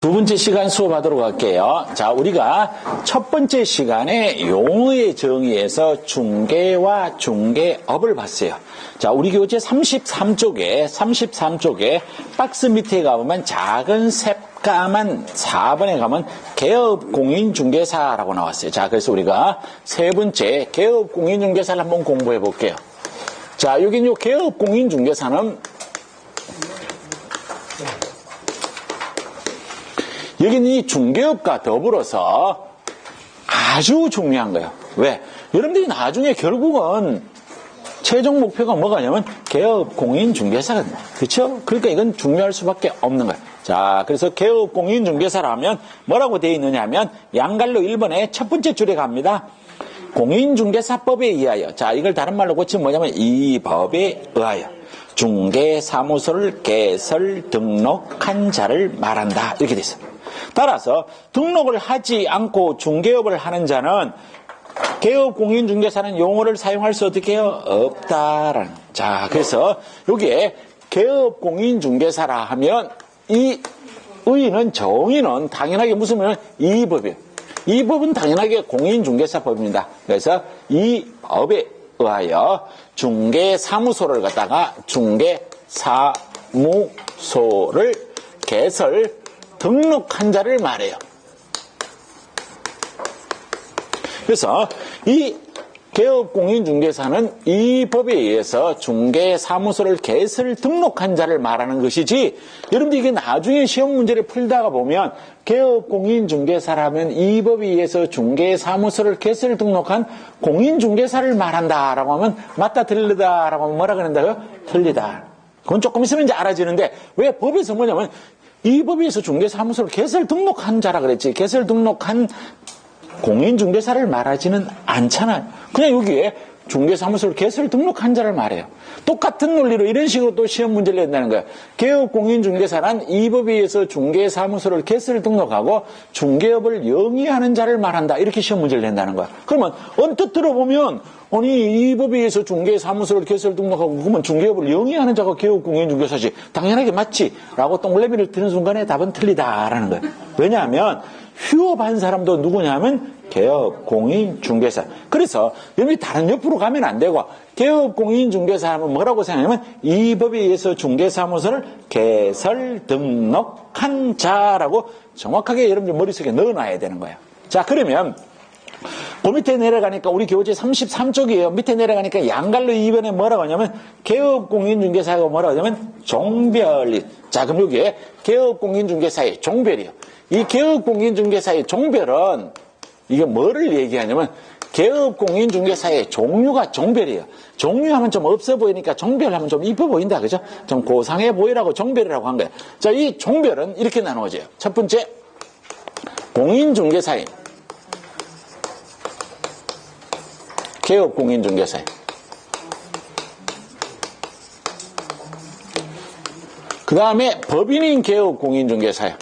두 번째 시간 수업하도록 할게요. 자, 우리가 첫 번째 시간에 용어의 정의에서 중개와 중개업을 봤어요. 자, 우리 교재 33쪽에 박스 밑에 가보면 작은 새까만 4번에 가면 개업공인중개사라고 나왔어요. 자, 그래서 우리가 세 번째 개업공인중개사를 한번 공부해 볼게요. 자, 여기 요 개업공인중개사는 여기는 이 중개업과 더불어서 아주 중요한 거예요. 왜? 여러분들이 나중에 결국은 최종 목표가 뭐가냐면 개업공인중개사거든요. 그렇죠? 그러니까 이건 중요할 수밖에 없는 거예요. 자, 그래서 개업공인중개사라면 뭐라고 되어 있느냐 하면 양갈로 1번에 첫 번째 줄에 갑니다. 공인중개사법에 의하여. 자, 이걸 다른 말로 고치면 뭐냐면 이 법에 의하여 중개사무소를 개설 등록한 자를 말한다. 이렇게 돼 있어요. 따라서 등록을 하지 않고 중개업을 하는 자는 개업공인중개사는 용어를 사용할 수 어떻게 해요? 없다라는. 자, 그래서 여기에 개업공인중개사라 하면 이 의의는 정의는 당연하게 무슨 말이에요? 이 법이에요. 이 법은 당연하게 공인중개사법입니다. 그래서 이 법에 의하여 중개사무소를 갖다가 중개사무소를 개설 등록한 자를 말해요. 그래서 이 개업공인중개사는 이 법에 의해서 중개사무소를 개설 등록한 자를 말하는 것이지, 여러분들 이게 나중에 시험 문제를 풀다가 보면 개업공인중개사라면 이 법에 의해서 중개사무소를 개설 등록한 공인중개사를 말한다라고 하면 맞다 틀리다라고 하면 뭐라 그런다고요? 틀리다. 그건 조금 있으면 이제 알아지는데, 왜 법에서 뭐냐면 이 법에 의해서 중개사무소를 개설 등록한 자라 그랬지, 개설 등록한 공인중개사를 말하지는 않잖아요. 그냥 여기에 중개사무소를 개설 등록한 자를 말해요. 똑같은 논리로 이런 식으로 또 시험 문제를 낸다는 거예요. 개업공인중개사란 이 법에 의해서 중개사무소를 개설 등록하고 중개업을 영위하는 자를 말한다. 이렇게 시험 문제를 낸다는 거야. 그러면 언뜻 들어보면 아니 이 법에 의해서 중개사무소를 개설 등록하고 그러면 중개업을 영위하는 자가 개업공인중개사지. 당연하게 맞지. 라고 동그라미를 드는 순간에 답은 틀리다라는 거예요. 왜냐하면 휴업한 사람도 누구냐면 개업공인중개사. 그래서 여러분이 다른 옆으로 가면 안 되고 개업공인중개사 하면 뭐라고 생각하냐면 이 법에 의해서 중개사무소를 개설 등록한 자라고 정확하게 여러분들 머릿속에 넣어놔야 되는 거예요. 자, 그러면 그 밑에 내려가니까 우리 교재 33쪽이에요. 밑에 내려가니까 양갈로 2번에 뭐라고 하냐면 개업공인중개사가 뭐라고 하냐면 종별이. 자, 그럼 여기에 개업공인중개사의 종별이요. 이 개업공인중개사의 종별은 이게 뭐를 얘기하냐면 개업공인중개사의 종류가 종별이에요. 종류하면 좀 없어 보이니까 종별하면 좀 이뻐 보인다. 그죠? 좀 고상해 보이라고 종별이라고 한 거예요. 자, 이 종별은 이렇게 나누어져요. 첫 번째, 공인중개사의 개업공인중개사의 그 다음에 법인인 개업공인중개사예요.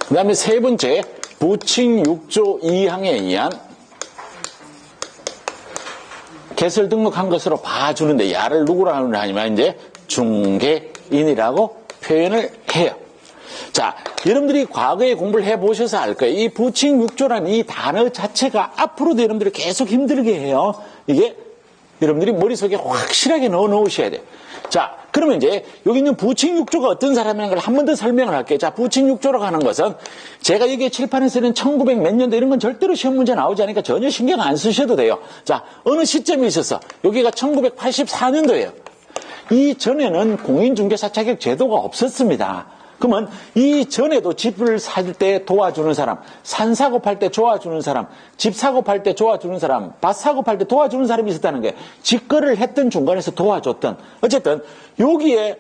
그 다음에 세 번째, 부칙 6조 2항에 의한 개설 등록한 것으로 봐주는데, 야를 누구라고 하냐면 이제 중개인이라고 표현을 해요. 자, 여러분들이 과거에 공부를 해보셔서 알 거예요. 이 부칙 6조라는 이 단어 자체가 앞으로도 여러분들이 계속 힘들게 해요. 이게 여러분들이 머릿속에 확실하게 넣어 놓으셔야 돼요. 자, 그러면 이제 여기 있는 부칙 6조가 어떤 사람이라는 걸 한 번 더 설명을 할게요. 자, 부칙 6조라고 하는 것은 제가 여기 칠판에서는 1900 몇 년도 이런 건 절대로 시험 문제 나오지 않으니까 전혀 신경 안 쓰셔도 돼요. 자, 어느 시점에 있어서 여기가 1984년도예요. 이 전에는 공인중개사 자격 제도가 없었습니다. 그러면 이 전에도 집을 살 때 도와주는 사람, 산 사고 팔 때 도와주는 사람, 집 사고 팔 때 도와주는 사람, 밭 사고 팔 때 도와주는 사람이 있었다는 거예요. 직거래를 했던 중간에서 도와줬던. 어쨌든 여기에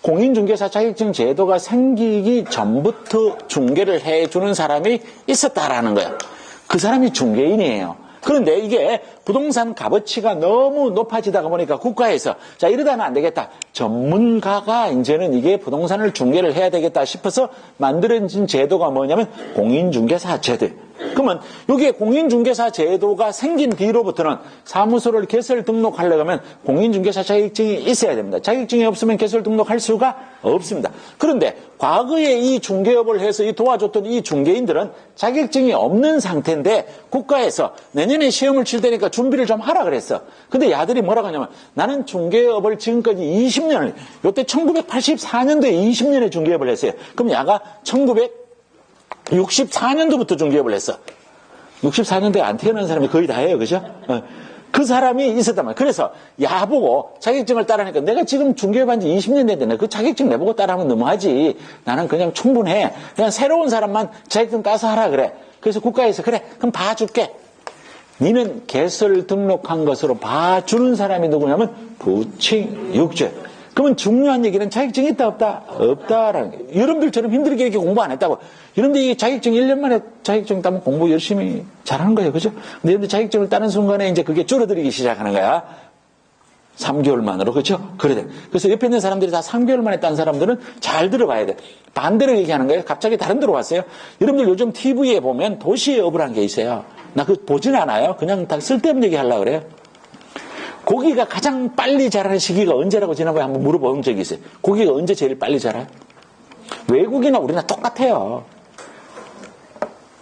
공인중개사 자격증 제도가 생기기 전부터 중개를 해주는 사람이 있었다라는 거예요. 그 사람이 중개인이에요. 그런데 이게 부동산 값어치가 너무 높아지다가 보니까 국가에서 자, 이러다는 안 되겠다. 전문가가 이제는 이게 부동산을 중개를 해야 되겠다 싶어서 만들어진 제도가 뭐냐면 공인중개사 제도. 그러면 여기에 공인중개사 제도가 생긴 뒤로부터는 사무소를 개설 등록하려고 하면 공인중개사 자격증이 있어야 됩니다. 자격증이 없으면 개설 등록할 수가 없습니다. 그런데 과거에 이 중개업을 해서 도와줬던 이 중개인들은 자격증이 없는 상태인데 국가에서 내년에 시험을 칠 테니까 준비를 좀 하라 그랬어. 근데 야들이 뭐라고 하냐면 나는 중개업을 지금까지 20년을, 요때 1984년도에 20년에 중개업을 했어요. 그럼 야가 1964년도부터 중개업을 했어. 64년도에 안 태어난 사람이 거의 다 해요. 그죠? 그 사람이 있었단 말이야. 그래서 야보고 자격증을 따라하니까 내가 지금 중개업한 지 20년 됐는데 그 자격증 내보고 따라하면 너무하지. 나는 그냥 충분해. 그냥 새로운 사람만 자격증 따서 하라 그래. 그래서 국가에서 그래 그럼 봐줄게. 니는 개설 등록한 것으로 봐주는 사람이 누구냐면 부칭육죄. 그러면 중요한 얘기는 자격증이 있다 없다? 없다라는 게. 여러분들처럼 힘들게 이렇게 공부 안 했다고. 여러분들 이 자격증 1년 만에 자격증 따면 공부 열심히 잘하는 거예요. 그죠? 근데 여러분들 자격증을 따는 순간에 이제 그게 줄어들기 시작하는 거야. 3개월 만으로. 그렇죠? 그래. 그래서 옆에 있는 사람들이 다 3개월 만에 딴 사람들은 잘 들어봐야 돼. 반대로 얘기하는 거예요. 갑자기 다른 데로 왔어요. 여러분들 요즘 TV에 보면 도시업을 한 게 있어요. 나 그거 보진 않아요. 그냥 다 쓸데없는 얘기 하려고 그래요. 고기가 가장 빨리 자라는 시기가 언제라고 지난번에 한번 물어본 적이 있어요. 고기가 언제 제일 빨리 자라요? 외국이나 우리나 똑같아요.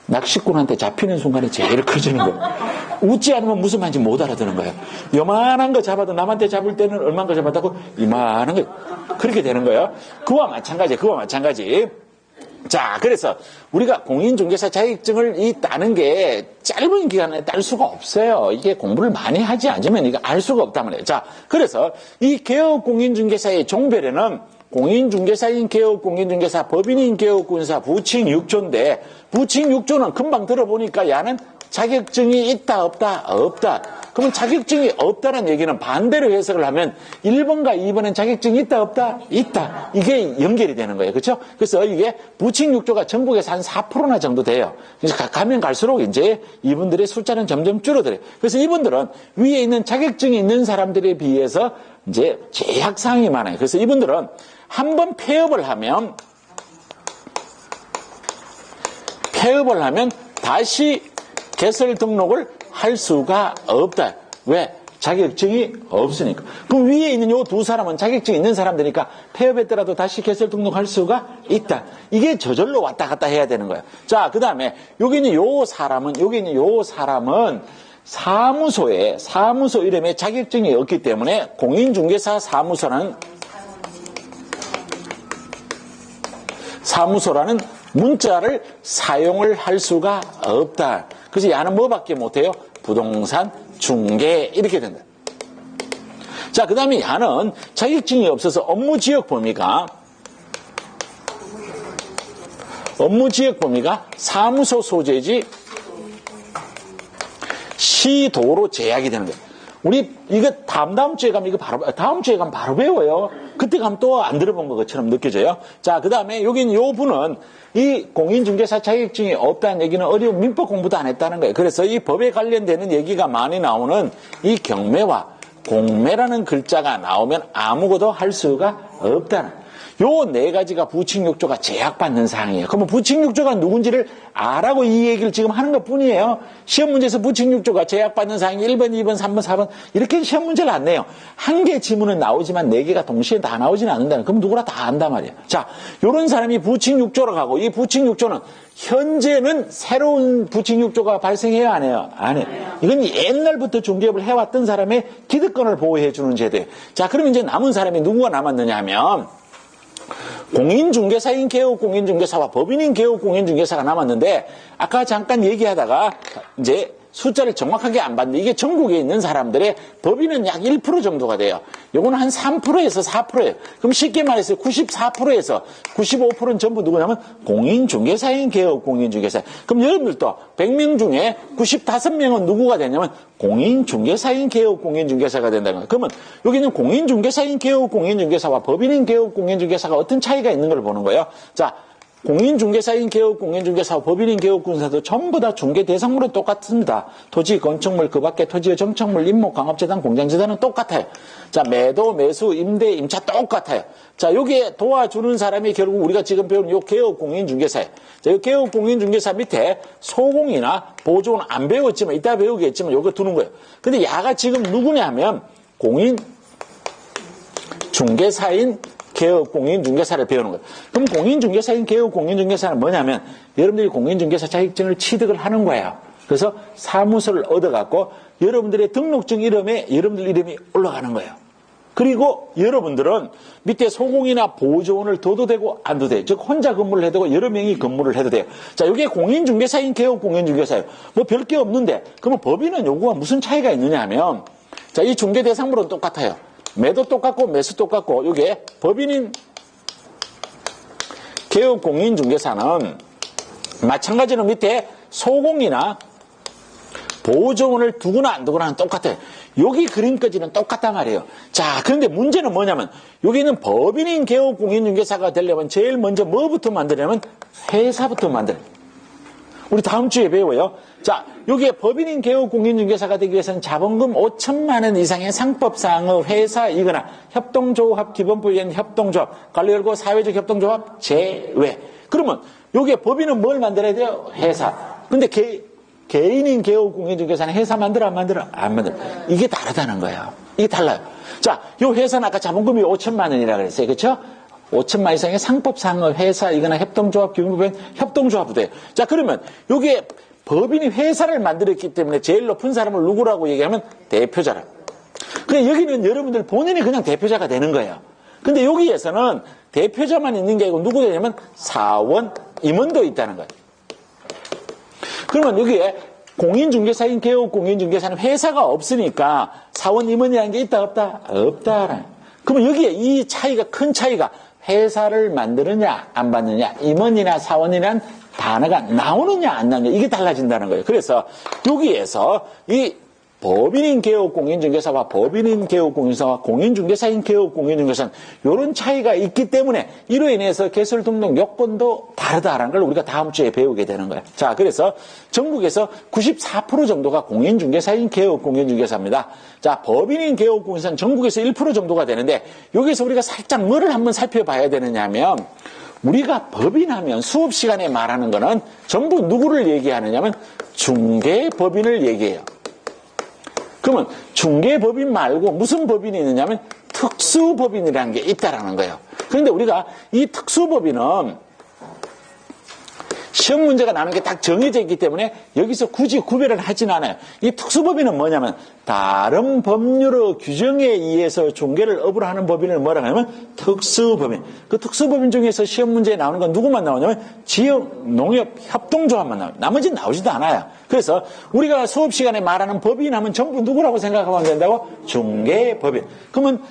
낚시꾼한테 잡히는 순간에 제일 커지는 거예요. 웃지 않으면 무슨 말인지 못 알아듣는 거예요. 요만한 거 잡아도 남한테 잡을 때는 얼마나 거 잡았다고? 이만한 거. 그렇게 되는 거예요. 그와 마찬가지. 자, 그래서 우리가 공인중개사 자격증을 따는 게 짧은 기간에 딸 수가 없어요. 이게 공부를 많이 하지 않으면 이거 알 수가 없단 말이에요. 자, 그래서 이 개업 공인중개사의 종별에는 공인중개사인 개업 공인중개사, 법인인 개업 공인중개사, 부칭 6조인데 부칭 6조는 금방 들어보니까 야는 자격증이 있다 없다? 없다. 그러면 자격증이 없다는 얘기는 반대로 해석을 하면 1번과 2번은 자격증이 있다 없다? 있다. 이게 연결이 되는 거예요. 그렇죠? 그래서 이게 부칭 6조가 전국에서 한 4%나 정도 돼요. 그래서 가면 갈수록 이제 이분들의 숫자는 점점 줄어들어요. 그래서 이분들은 위에 있는 자격증이 있는 사람들에 비해서 이제 제약사항이 많아요. 그래서 이분들은 한번 폐업을 하면 다시 개설 등록을 할 수가 없다. 왜? 자격증이 없으니까. 그럼 위에 있는 요 두 사람은 자격증이 있는 사람들이니까 폐업했더라도 다시 개설 등록할 수가 있다. 이게 저절로 왔다 갔다 해야 되는 거예요. 자, 그 다음에 여기 있는 요 사람은 사무소 이름에 자격증이 없기 때문에 공인중개사 사무소라는 문자를 사용을 할 수가 없다. 그래서 야는 뭐밖에 못해요? 부동산 중개 이렇게 된다. 자, 그 다음에 야는 자격증이 없어서 업무지역 범위가 사무소 소재지 시도로 제약이 되는 거예요. 우리 이거 다음 주에 가면 바로 배워요. 그때 가면 또 안 들어본 것처럼 느껴져요. 자, 그 다음에 여기는 요 분은 이 공인중개사 자격증이 없다는 얘기는 어려운 민법 공부도 안 했다는 거예요. 그래서 이 법에 관련되는 얘기가 많이 나오는 이 경매와 공매라는 글자가 나오면 아무것도 할 수가 없다는 요 네 가지가 부칭육조가 제약받는 사항이에요. 그러면 부칭육조가 누군지를 알아고 이 얘기를 지금 하는 것 뿐이에요. 시험 문제에서 부칭육조가 제약받는 사항이 1번, 2번, 3번, 4번 이렇게 시험 문제를 안 내요. 한 개 지문은 나오지만 네 개가 동시에 다 나오지는 않는다. 그럼 누구나 다 안단 말이에요. 자, 요런 사람이 부칭육조라고 하고 이 부칭육조는 현재는 새로운 부칭육조가 발생해요? 안 해요? 안 해요. 이건 옛날부터 중개업을 해왔던 사람의 기득권을 보호해주는 제도예요. 자, 그럼 이제 남은 사람이 누구가 남았느냐 하면 공인중개사인 개업 공인중개사와 법인인 개업 공인중개사가 남았는데 아까 잠깐 얘기하다가 이제 숫자를 정확하게 안 봤는데 이게 전국에 있는 사람들의 법인은 약 1% 정도가 돼요. 요거는 한 3%에서 4%예요. 그럼 쉽게 말해서 94%에서 95%는 전부 누구냐면 공인중개사인 개업 공인중개사. 그럼 여러분들도 100명 중에 95명은 누구가 되냐면 공인중개사인 개업 공인중개사가 된다는 거예요. 그러면 여기는 공인중개사인 개업 공인중개사와 법인인 개업 공인중개사가 어떤 차이가 있는 걸 보는 거예요. 자, 공인중개사인 개업 공인중개사와 법인인 개업공인사도 전부 다 중개 대상물은 똑같습니다. 토지, 건축물, 그 밖에 토지의 정착물, 임목, 강업재단, 공장재단은 똑같아요. 자, 매도, 매수, 임대, 임차 똑같아요. 자, 여기에 도와주는 사람이 결국 우리가 지금 배운 요 개업 공인중개사예요. 자, 요 개업 공인중개사 밑에 소공이나 보조는 안 배웠지만 이따 배우겠지만 요거 두는 거예요. 근데 야가 지금 누구냐 하면 공인중개사인 개업 공인중개사를 배우는 거예요. 그럼 공인중개사인 개업 공인중개사는 뭐냐면 여러분들이 공인중개사 자격증을 취득을 하는 거예요. 그래서 사무소를 얻어갖고 여러분들의 등록증 이름에 여러분들 이름이 올라가는 거예요. 그리고 여러분들은 밑에 소공이나 보조원을 둬도 되고 안 둬도 돼요. 즉 혼자 근무를 해도 되고 여러 명이 근무를 해도 돼요. 자, 이게 공인중개사인 개업 공인중개사예요. 뭐 별 게 없는데 그러면 법인은 요거와 무슨 차이가 있느냐 하면 자, 이 중개 대상물은 똑같아요. 매도 똑같고 매수 똑같고 이게 법인인 개업 공인중개사는 마찬가지로 밑에 소공이나 보조원을 두거나 안 두거나는 똑같아요. 여기 그림까지는 똑같단 말이에요. 자, 그런데 문제는 뭐냐면 여기는 법인인 개업 공인중개사가 되려면 제일 먼저 뭐부터 만드냐면 회사부터 만들어요. 우리 다음 주에 배워요. 자, 여기에 법인인 개업 공인중개사가 되기 위해서는 자본금 5천만 원 이상의 상법상의 회사이거나 협동조합 기본법에 의한 협동조합, 관리결과 사회적 협동조합 제외. 그러면 여기에 법인은 뭘 만들어야 돼요? 회사. 근데 개인인 개업 공인중개사는 회사 만들어 안 만들어? 안 만들어. 이게 다르다는 거예요. 이게 달라요. 자, 요 회사는 아까 자본금이 5천만 원이라고 그랬어요. 그렇죠? 5천만 이상의 상법상의 회사이거나 협동조합 기본법에 협동조합도 돼요. 자, 그러면 여기에 법인이 회사를 만들었기 때문에 제일 높은 사람을 누구라고 얘기하면 대표자라. 그냥 여기는 여러분들 본인이 그냥 대표자가 되는 거예요. 근데 여기에서는 대표자만 있는 게 아니고 누구 되냐면 사원, 임원도 있다는 거예요. 그러면 여기에 공인중개사인 개업 공인중개사는 회사가 없으니까 사원, 임원이라는 게 있다 없다? 없다. 그러면 여기에 이 차이가 큰 차이가 회사를 만드느냐 안 만드느냐 임원이나 사원이라는 단어가 나오느냐 안 나오느냐 이게 달라진다는 거예요. 그래서 여기에서 이 법인인 개업 공인중개사와 법인인 개업 공인중개사와 공인중개사인 개업 공인중개사는 이런 차이가 있기 때문에 이로 인해서 개설 등록 요건도 다르다라는 걸 우리가 다음 주에 배우게 되는 거예요. 자, 그래서 전국에서 94% 정도가 공인중개사인 개업 공인중개사입니다. 자, 법인인 개업 공인중개사는 전국에서 1% 정도가 되는데 여기서 우리가 살짝 뭐를 한번 살펴봐야 되느냐 하면 우리가 법인하면 수업 시간에 말하는 거는 전부 누구를 얘기하느냐면 중개법인을 얘기해요. 그러면 중개법인 말고 무슨 법인이 있느냐면 특수법인이라는 게 있다라는 거예요. 그런데 우리가 이 특수법인은 시험 문제가 나는 게 딱 정해져 있기 때문에 여기서 굳이 구별을 하진 않아요. 이 특수법인은 뭐냐면 다른 법률의 규정에 의해서 중개를 업으로 하는 법인을 뭐라고 하냐면 특수법인. 그 특수법인 중에서 시험 문제에 나오는 건 누구만 나오냐면 지역 농협 협동조합만 나와요. 나머지는 나오지도 않아요. 그래서 우리가 수업 시간에 말하는 법인 하면 전부 누구라고 생각하면 된다고? 중개법인. 그러면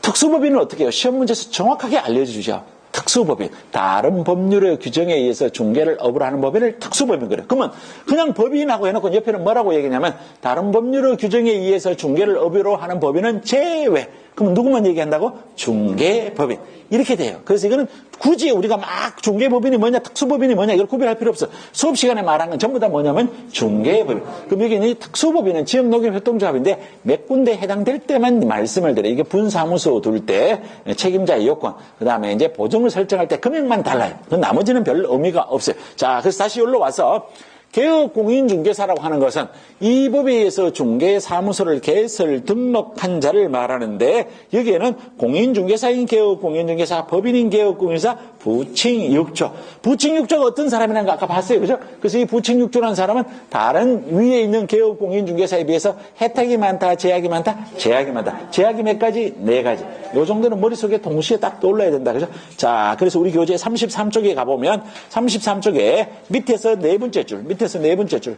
특수법인은 어떻게 해요? 시험 문제에서 정확하게 알려주죠. 특수법인, 다른 법률의 규정에 의해서 중개를 업으로 하는 법인을 특수법인 그래요. 그러면 그냥 법인하고 해놓고 옆에는 뭐라고 얘기냐면 다른 법률의 규정에 의해서 중개를 업으로 하는 법인은 제외. 그럼 누구만 얘기한다고? 중개법인. 이렇게 돼요. 그래서 이거는 굳이 우리가 막 중개법인이 뭐냐, 특수법인이 뭐냐 이걸 구별할 필요 없어. 수업 시간에 말한 건 전부 다 뭐냐면 중개법인. 그럼 여기는 이 특수법인은 지역농협협동조합인데 몇 군데 해당될 때만 말씀을 드려요. 이게 분사무소 둘 때 책임자의 요건, 그 다음에 이제 보증을 설정할 때 금액만 달라요. 그 나머지는 별 의미가 없어요. 자, 그래서 다시 여기로 와서 개업 공인중개사라고 하는 것은 이 법에 의해서 중개사무소를 개설 등록한 자를 말하는데 여기에는 공인중개사인 개업 공인중개사, 법인인 개업 공인중개사, 부칭 6조. 부칭 6조가 어떤 사람이라는 거 아까 봤어요. 그죠? 그래서 이 부칭 6조라는 사람은 다른 위에 있는 개업 공인중개사에 비해서 혜택이 많다, 제약이 많다, 제약이 많다. 제약이 몇 가지? 4가지. 요 정도는 머릿속에 동시에 딱 떠올라야 된다. 그죠? 자, 그래서 우리 교재 33쪽에 가보면 33쪽에 밑에서 네 번째 줄,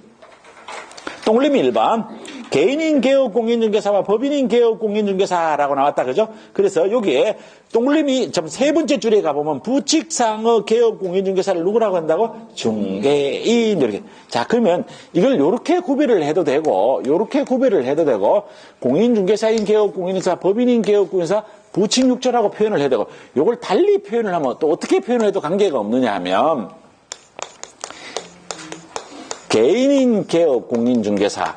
똥림이 1번. 개인인 개업 공인중개사와 법인인 개업 공인중개사라고 나왔다. 그죠? 그래서 여기에 똥림이 세 번째 줄에 가보면 부칙상의 개업 공인중개사를 누구라고 한다고? 중개인. 이렇게. 자, 그러면 이걸 요렇게 구별을 해도 되고, 요렇게 구별을 해도 되고, 공인중개사인 개업 공인중개사, 법인인 개업 공인중개사, 부칙육조라고 표현을 해도 되고, 요걸 달리 표현을 하면 또 어떻게 표현을 해도 관계가 없느냐 하면, 개인인 개업 공인중개사,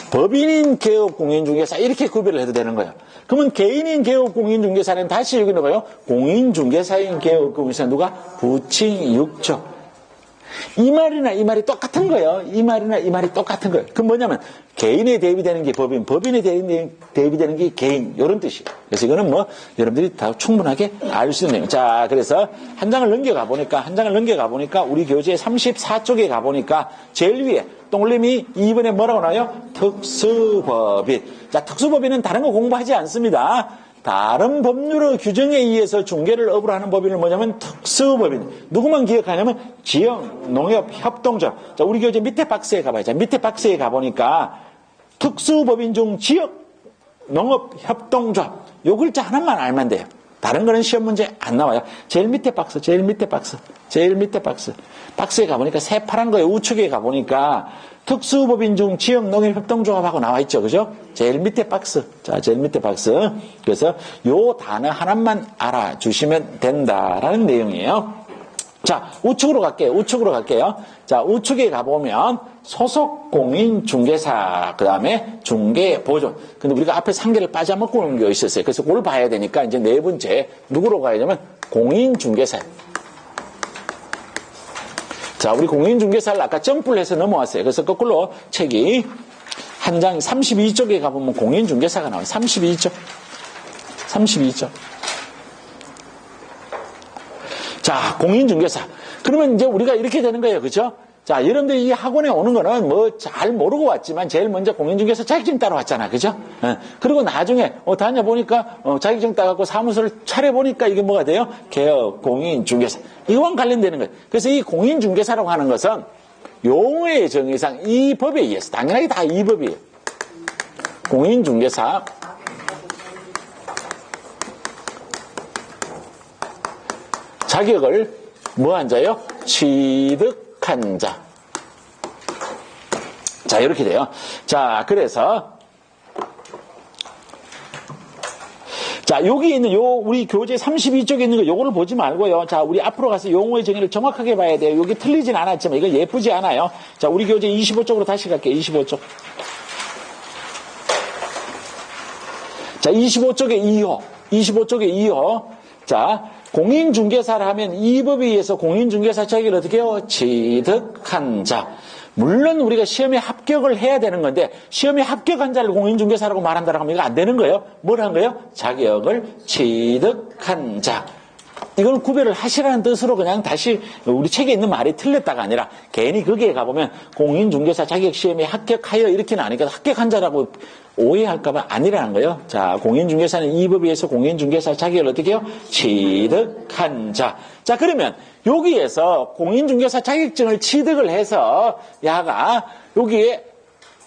법인인 개업 공인중개사 이렇게 구별을 해도 되는 거예요. 그러면 개인인 개업 공인중개사는 다시 여기 넣어요. 공인중개사인 개업 공인중개사 누가? 부칙육조. 이 말이나 이 말이 똑같은 거예요. 이 말이나 이 말이 똑같은 거예요. 그럼 뭐냐면 개인에 대비되는 게 법인, 법인에 대비되는 게 개인 이런 뜻이에요. 그래서 이거는 뭐 여러분들이 다 충분하게 알 수 있는 거예요. 자, 그래서 한 장을 넘겨가 보니까 우리 교재 34쪽에 가보니까 제일 위에 똥림이 2번에 뭐라고 나와요? 특수법인. 자, 특수법인은 다른 거 공부하지 않습니다. 다른 법률의 규정에 의해서 중개를 업으로 하는 법인을 뭐냐면 특수법인. 누구만 기억하냐면 지역, 농협, 협동조합. 자, 우리 교재 밑에 박스에 가봐요. 자, 밑에 박스에 가보니까 특수법인 중 지역, 농업, 협동조합. 요 글자 하나만 알면 돼요. 다른 거는 시험 문제 안 나와요. 제일 밑에 박스. 박스에 가보니까 새파란 거에 우측에 가보니까 특수법인 중 지역 농협 협동조합하고 나와 있죠. 그죠? 제일 밑에 박스. 자, 제일 밑에 박스. 그래서 요 단어 하나만 알아주시면 된다라는 내용이에요. 자, 우측으로 갈게요. 자, 우측에 가보면 소속 공인중개사, 그 다음에 중개보존. 근데 우리가 앞에 3개를 빠져먹고 온 게 있었어요. 그래서 그걸 봐야 되니까 이제 네 번째 누구로 가야 되냐면 공인중개사. 자, 우리 공인중개사를 아까 점프를 해서 넘어왔어요. 그래서 거꾸로 책이 한 장 32쪽에 가보면 공인중개사가 나와요. 32쪽. 자, 공인중개사. 그러면 이제 우리가 이렇게 되는 거예요. 그죠? 자, 여러분들 이 학원에 오는 거는 뭐 잘 모르고 왔지만 제일 먼저 공인중개사 자격증 따러 왔잖아. 그죠? 그리고 나중에 다녀보니까 자격증 따갖고 사무소를 차려보니까 이게 뭐가 돼요? 개업 공인중개사. 이거만 관련되는 거예요. 그래서 이 공인중개사라고 하는 것은 용어의 정의상 이 법에 의해서 당연하게 다 이 법이에요. 공인중개사 자격을 뭐한 자요? 취득한 자. 자, 이렇게 돼요. 자, 그래서 자, 여기 있는 우리 교재 32쪽에 있는 거 요거를 보지 말고요. 자, 우리 앞으로 가서 용어의 정의를 정확하게 봐야 돼요. 여기 틀리진 않았지만 이거 예쁘지 않아요. 자, 우리 교재 25쪽으로 다시 갈게요. 25쪽. 자, 25쪽에 2호. 자, 공인중개사를 하면 이 법에 의해서 공인중개사 자격을 어떻게 해요? 취득한 자. 물론 우리가 시험에 합격을 해야 되는 건데 시험에 합격한 자를 공인중개사라고 말한다고 하면 이거 안 되는 거예요. 뭘 한 거예요? 자격을 취득한 자. 이걸 구별을 하시라는 뜻으로 그냥 다시 우리 책에 있는 말이 틀렸다가 아니라 괜히 거기에 가보면 공인중개사 자격시험에 합격하여 이렇게 나니까 합격한 자라고 오해할까봐 아니라는 거예요. 자, 공인중개사는 이 법에 의해서 공인중개사 자격을 어떻게 해요? 취득한 자. 자, 그러면 여기에서 공인중개사 자격증을 취득을 해서 야가 여기에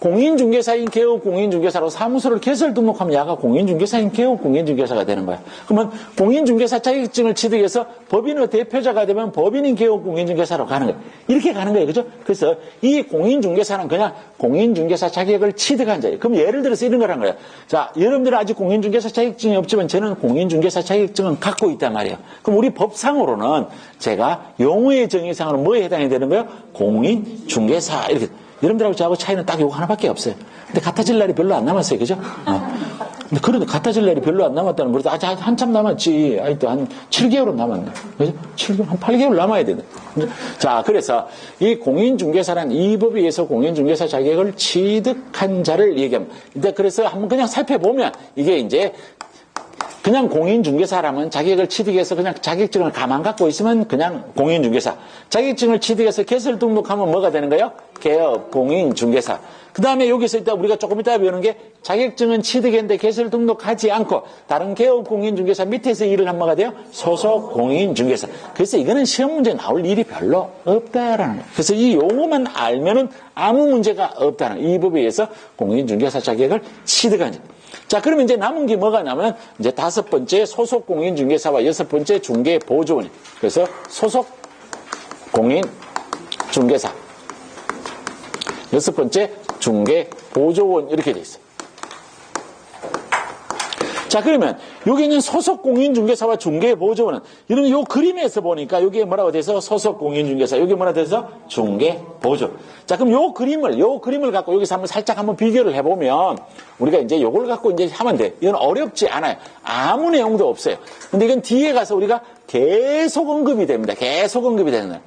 공인중개사인 개업 공인중개사로 사무소를 개설 등록하면 야가 공인중개사인 개업 공인중개사가 되는 거야. 그러면 공인중개사 자격증을 취득해서 법인의 대표자가 되면 법인인 개업 공인중개사로 가는 거야. 이렇게 가는 거예요. 그죠? 그래서 이 공인중개사는 그냥 공인중개사 자격을 취득한 자예요. 그럼 예를 들어서 이런 거란 거예요. 자, 여러분들은 아직 공인중개사 자격증이 없지만 저는 공인중개사 자격증은 갖고 있단 말이에요. 그럼 우리 법상으로는 제가 용어의 정의상으로 뭐에 해당이 되는 거예요? 공인중개사 이렇게. 여러분들하고 저하고 차이는 딱 요거 하나밖에 없어요. 근데 같아질 날이 별로 안 남았어요. 그죠? 근데 그래도 같아질 날이 별로 안 남았다는 거죠. 아직 한참 남았지. 아직도 한 7개월은 남았네. 그죠? 7개월, 한 8개월 남아야 되네. 자, 그래서 이 공인중개사란 이 법에 의해서 공인중개사 자격을 취득한 자를 얘기합니다. 근데 그래서 한번 그냥 살펴보면 이게 이제 그냥 공인중개사라면 자격을 취득해서 그냥 자격증을 가만 갖고 있으면 그냥 공인중개사. 자격증을 취득해서 개설 등록하면 뭐가 되는 거예요? 개업 공인중개사. 그 다음에 여기서 이따 우리가 조금 이따 배우는 게 자격증은 취득했는데 개설 등록하지 않고 다른 개업 공인중개사 밑에서 일을 한 뭐가 돼요? 소속 공인중개사. 그래서 이거는 시험 문제 나올 일이 별로 없다라는 거예요. 그래서 이 용어만 알면은 아무 문제가 없다는 이 법에 의해서 공인중개사 자격을 취득하는 거예요. 자, 그러면 이제 남은 게 뭐가 나면 이제 5번째 소속 공인중개사와 6번째 중개보조원이. 그래서 소속 공인중개사. 6번째 중개보조원 이렇게 돼 있어요. 자, 그러면 여기 있는 소속 공인중개사와 중개보조원은 이런 요 그림에서 보니까 여기에 뭐라고 돼서 소속 공인중개사, 여기 뭐라고 돼서 중개보조. 자, 그럼 요 그림을 갖고 여기서 한번 살짝 한번 비교를 해보면 우리가 이제 요걸 갖고 이제 하면 돼. 이건 어렵지 않아요. 아무 내용도 없어요. 근데 이건 뒤에 가서 우리가 계속 언급이 됩니다. 계속 언급이 되는 거예요.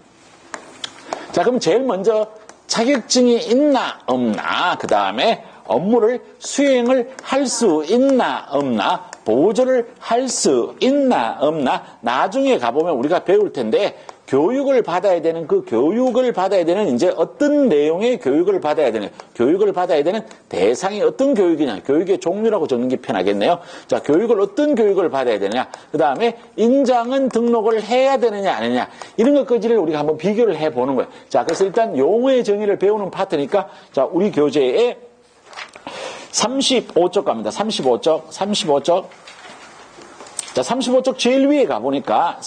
자, 그럼 제일 먼저 자격증이 있나 없나, 그 다음에 업무를 수행을 할 수 있나 없나, 보조를 할 수 있나 없나, 나중에 가보면 우리가 배울 텐데 교육을 받아야 되는 그 교육을 받아야 되는 이제 어떤 내용의 교육을 받아야 되는 교육을 받아야 되는 대상이 어떤 교육이냐, 교육의 종류라고 적는 게 편하겠네요. 자, 교육을 어떤 교육을 받아야 되느냐, 그 다음에 인장은 등록을 해야 되느냐 아니냐, 이런 것까지를 우리가 한번 비교를 해보는 거예요. 자, 그래서 일단 용어의 정의를 배우는 파트니까 자, 우리 교재에 35쪽 갑니다. 35쪽. 자, 35쪽 제일 위에 가보니까,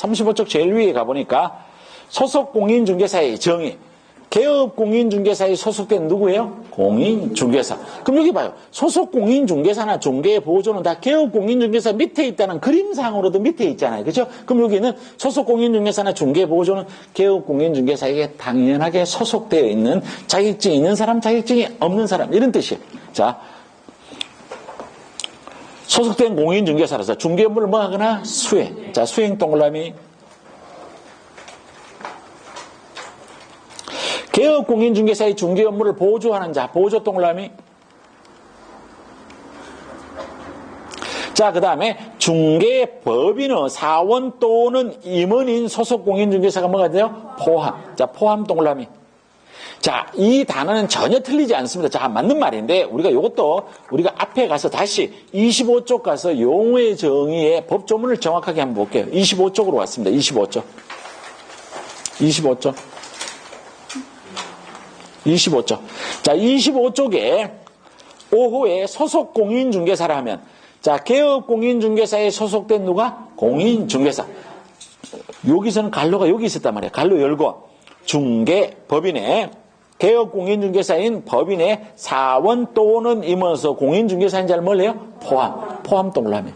소속 공인중개사의 정의. 개업 공인중개사에 소속된 누구예요? 공인중개사. 그럼 여기 봐요. 소속 공인중개사나 중개보조는 다 개업 공인중개사 밑에 있다는 그림상으로도 밑에 있잖아요. 그죠? 그럼 여기는 소속 공인중개사나 중개보조는 개업 공인중개사에게 당연하게 소속되어 있는 자격증이 있는 사람, 자격증이 없는 사람, 이런 뜻이에요. 자, 소속된 공인중개사라서 중개 업무를 뭐 하거나 수행. 자, 수행 동그라미. 개업 공인중개사의 중개 업무를 보조하는 자, 보조 동그라미. 자, 그 다음에 중개법인의 사원 또는 임원인 소속 공인중개사가 뭐가 돼요? 포함. 자, 포함 동그라미. 자, 이 단어는 전혀 틀리지 않습니다. 자, 맞는 말인데 우리가 이것도 우리가 앞에 가서 다시 25쪽 가서 용어의 정의의 법조문을 정확하게 한번 볼게요. 25쪽으로 왔습니다. 25쪽. 25쪽. 자, 25쪽에 오후에 소속 공인중개사라 하면 자, 개업 공인중개사에 소속된 누가? 공인중개사. 여기서는 갈로가 여기 있었단 말이에요. 갈로 열고 중개법인에 개업 공인중개사인 법인의 사원 또는 임원서 공인중개사인 자를 뭘래요? 포함 동그라미.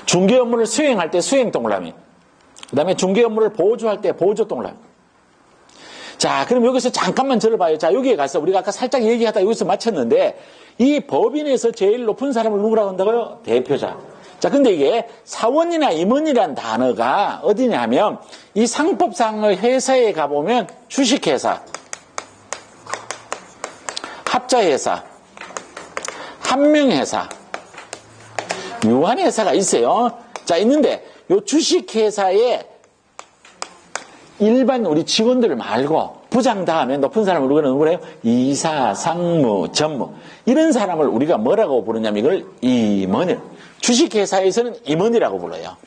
중개 업무를 수행할 때 수행 동그라미. 그 다음에 중개 업무를 보조할 때 보조 동그라미. 자, 그럼 여기서 잠깐만 들어봐요. 자, 여기에 가서 우리가 아까 살짝 얘기하다 여기서 마쳤는데 이 법인에서 제일 높은 사람을 누구라고 한다고요? 대표자. 자, 근데 이게 사원이나 임원이란 단어가 어디냐면 이 상법상의 회사에 가보면 주식회사, 합자회사, 한명회사, 유한회사가 있어요. 자, 있는데 요 주식회사에 일반 우리 직원들 말고 부장 다음에 높은 사람을 우리가 누구래요? 이사, 상무, 전무. 이런 사람을 우리가 뭐라고 부르냐면 이걸 임원이에요. 주식회사에서는 임원이라고 불러요.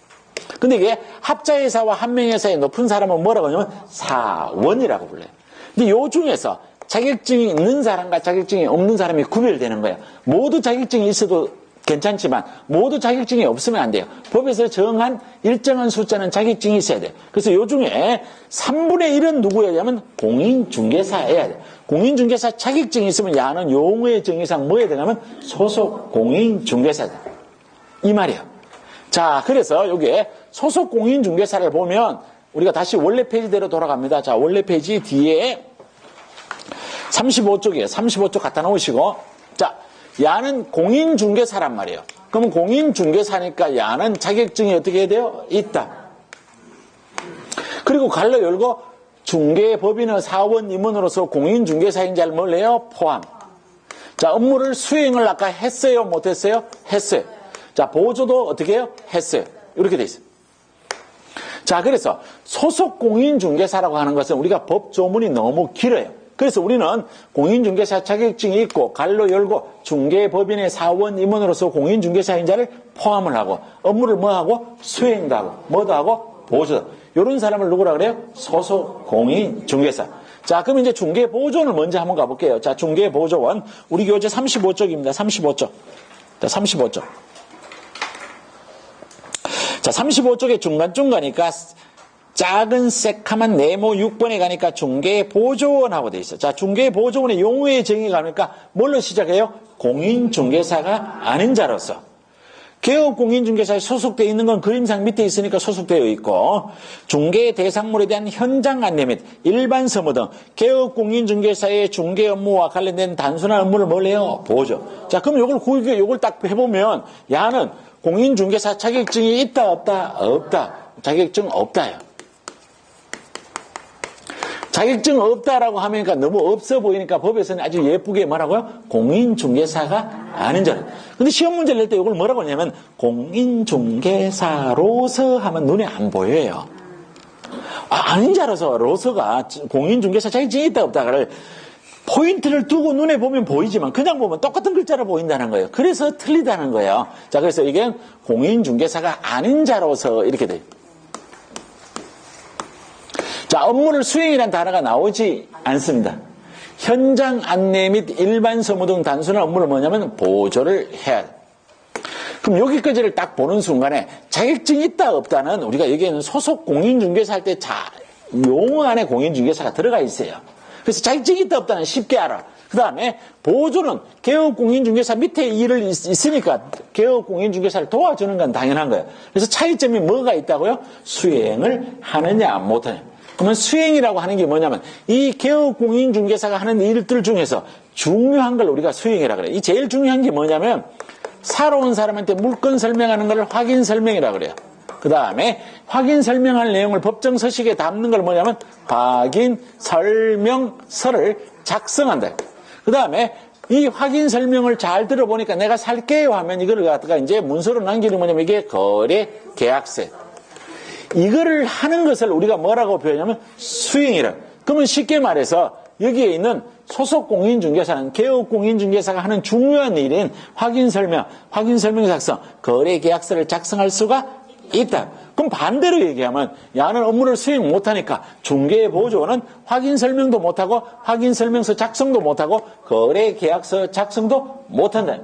근데 이게 합자회사와 한명회사의 높은 사람은 뭐라고 하냐면 사원이라고 불러요. 근데 요 중에서 자격증이 있는 사람과 자격증이 없는 사람이 구별되는 거예요. 모두 자격증이 있어도 괜찮지만 모두 자격증이 없으면 안 돼요. 법에서 정한 일정한 숫자는 자격증이 있어야 돼요. 그래서 요 중에 3분의 1은 누구여야냐면 공인중개사여야 돼요. 공인중개사 자격증이 있으면 야는 용어의 정의상 뭐 해야 되냐면 소속 공인중개사다. 이 말이에요. 자, 그래서 여기에 소속 공인중개사를 보면 우리가 다시 원래 페이지대로 돌아갑니다. 자, 원래 페이지 뒤에 35쪽이에요. 35쪽 갖다 놓으시고 자, 야는 공인중개사란 말이에요. 그러면 공인중개사니까 야는 자격증이 어떻게 해야 돼요? 있다. 그리고 갈로 열고 중개법인의 사원 임원으로서 공인중개사인 자를 뭘래요? 포함. 자, 업무를 수행을 아까 했어요? 못했어요? 했어요. 자, 보조도 어떻게 해요? 했어요. 이렇게 돼 있어요. 자, 그래서 소속 공인중개사라고 하는 것은 우리가 법조문이 너무 길어요. 그래서 우리는 공인중개사 자격증이 있고 갈로 열고 중개법인의 사원 임원으로서 공인중개사 인자를 포함을 하고 업무를 뭐하고 수행도 하고 뭐도 하고 보조도. 이런 사람을 누구라 그래요? 소속 공인중개사. 자, 그럼 이제 중개보조원을 먼저 한번 가볼게요. 자, 중개보조원. 우리 교재 35쪽입니다. 35쪽. 자, 35쪽. 자, 35쪽에 중간중간이니까 작은 새카만 네모 6번에 가니까 중개보조원하고 돼 있어. 자, 중개보조원의 용어의 정의가 가니까 뭘로 시작해요? 공인중개사가 아닌 자로서. 개업공인중개사에 소속되어 있는 건 그림상 밑에 있으니까 소속되어 있고 중개 대상물에 대한 현장 안내 및 일반 서무 등 개업공인중개사의 중개 업무와 관련된 단순한 업무를 뭘 해요? 보조. 자, 그럼 요걸 딱 해보면 야는 공인중개사 자격증이 있다 없다? 없다. 자격증 없다요. 자격증 없다라고 하니까 너무 없어 보이니까 법에서는 아주 예쁘게 뭐라고요? 공인중개사가 아닌 자로. 근데 시험 문제를 낼 때 이걸 뭐라고 하냐면 공인중개사로서 하면 눈에 안 보여요. 아닌 자로서 로서가 공인중개사 자격증이 있다 없다를 포인트를 두고 눈에 보면 보이지만 그냥 보면 똑같은 글자로 보인다는 거예요. 그래서 틀리다는 거예요. 자, 그래서 이게 공인중개사가 아닌 자로서 이렇게 돼요. 자, 업무를 수행이라는 단어가 나오지 않습니다. 현장 안내 및 일반 서무 등 단순한 업무를 뭐냐면 보조를 해야 돼. 그럼 여기까지를 딱 보는 순간에 자격증이 있다 없다는 우리가 여기에는 소속 공인중개사 할 때 용어 안에 공인중개사가 들어가 있어요. 그래서 자격증이 있다 없다는 쉽게 알아. 그 다음에 보조는 개업공인중개사 밑에 일을 있으니까 개업공인중개사를 도와주는 건 당연한 거예요. 그래서 차이점이 뭐가 있다고요? 수행을 하느냐 못하느냐. 그러면 수행이라고 하는 게 뭐냐면 이 개업공인중개사가 하는 일들 중에서 중요한 걸 우리가 수행이라고 그래요. 이 제일 중요한 게 뭐냐면 사러 온 사람한테 물건 설명하는 걸 확인 설명이라고 그래요. 그 다음에 확인 설명할 내용을 법정 서식에 담는 걸 뭐냐면 확인 설명서를 작성한다. 그 다음에 이 확인 설명을 잘 들어보니까 내가 살게요 하면 이거를 갖다가 이제 문서로 남기는 뭐냐면 이게 거래 계약서. 이거를 하는 것을 우리가 뭐라고 표현하냐면 수행이라. 그러면 쉽게 말해서 여기에 있는 소속 공인중개사는 개업공인중개사가 하는 중요한 일인 확인 설명 작성, 거래 계약서를 작성할 수가 있다. 그럼 반대로 얘기하면 야는 업무를 수행 못하니까 중개보조원은 확인 설명도 못하고 확인 설명서 작성도 못하고 거래 계약서 작성도 못한다.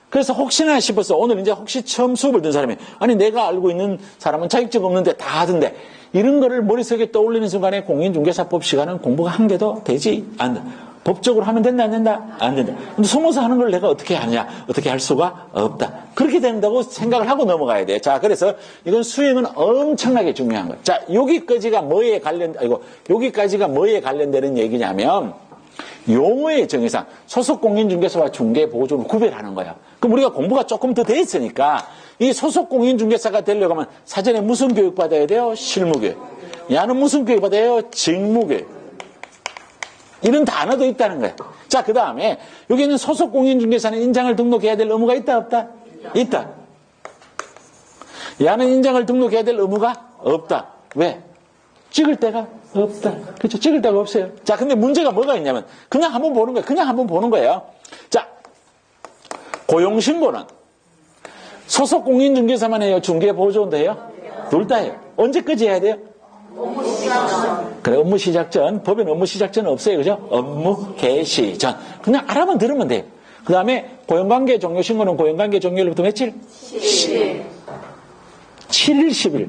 그래서 혹시나 싶어서 오늘 이제 혹시 처음 수업을 든 사람이 아니 내가 알고 있는 사람은 자격증 없는데 다 하던데 이런 거를 머릿속에 떠올리는 순간에 공인중개사법 시간은 공부가 한 개도 되지 않는다. 법적으로 하면 된다 안 된다? 안 된다. 근데 숨어서 하는 걸 내가 어떻게 하느냐? 어떻게 할 수가 없다. 그렇게 된다고 생각을 하고 넘어가야 돼. 자, 그래서 이건 수행은 엄청나게 중요한 거야. 자, 여기까지가 뭐에 관련되는 얘기냐면 용어의 정의상 소속 공인중개사와 중개보조를 구별하는 거야. 그럼 우리가 공부가 조금 더 돼 있으니까 이 소속 공인중개사가 되려고 하면 사전에 무슨 교육 받아야 돼요? 실무교육. 야는 무슨 교육 받아야 돼요? 직무교육. 이런 단어도 있다는 거야. 자, 그 다음에 여기는 소속 공인중개사는 인장을 등록해야 될 의무가 있다 없다? 있다. 야는 인장을 등록해야 될 의무가 없다. 왜? 찍을 데가 없다. 그렇죠? 찍을 데가 없어요. 자, 근데 문제가 뭐가 있냐면 그냥 한번 보는 거예요. 그냥 한번 보는 거예요. 자, 고용신고는 소속 공인중개사만 해요? 중개보조원도 해요? 둘 다 해요. 언제까지 해야 돼요? 업무 시작 전. 그래, 업무 시작 전. 법에는 업무 시작 전 없어요. 그죠? 업무 개시 전. 그냥 알아만 들으면 돼요. 그 다음에 고용관계 종료신고는 고용관계 종료일부터 며칠? 10일. 7일, 10일.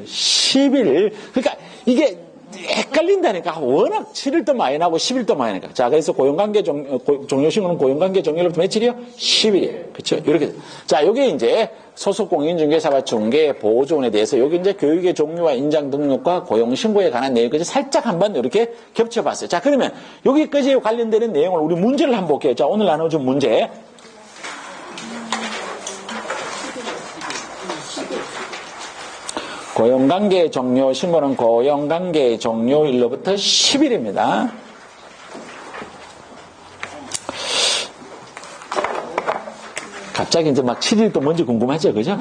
10일. 그러니까 이게 헷갈린다니까. 워낙 7일도 많이 나고 10일도 많이 나니까. 자, 그래서 고용관계 종료신고는 고용관계 종료일부터 며칠이요? 10일이에요. 그렇죠? 이렇게. 자, 여기 이제 소속 공인중개사와 중개보조원에 대해서 여기 이제 교육의 종류와 인장 등록과 고용신고에 관한 내용까지 살짝 한번 이렇게 겹쳐봤어요. 자, 그러면 여기까지 관련되는 내용을 우리 문제를 한번 볼게요. 자, 오늘 나눠준 문제. 고용관계 종료 신고는 고용관계 종료일로부터 10일입니다. 갑자기 이제 막 7일이 먼저 궁금하죠, 그죠?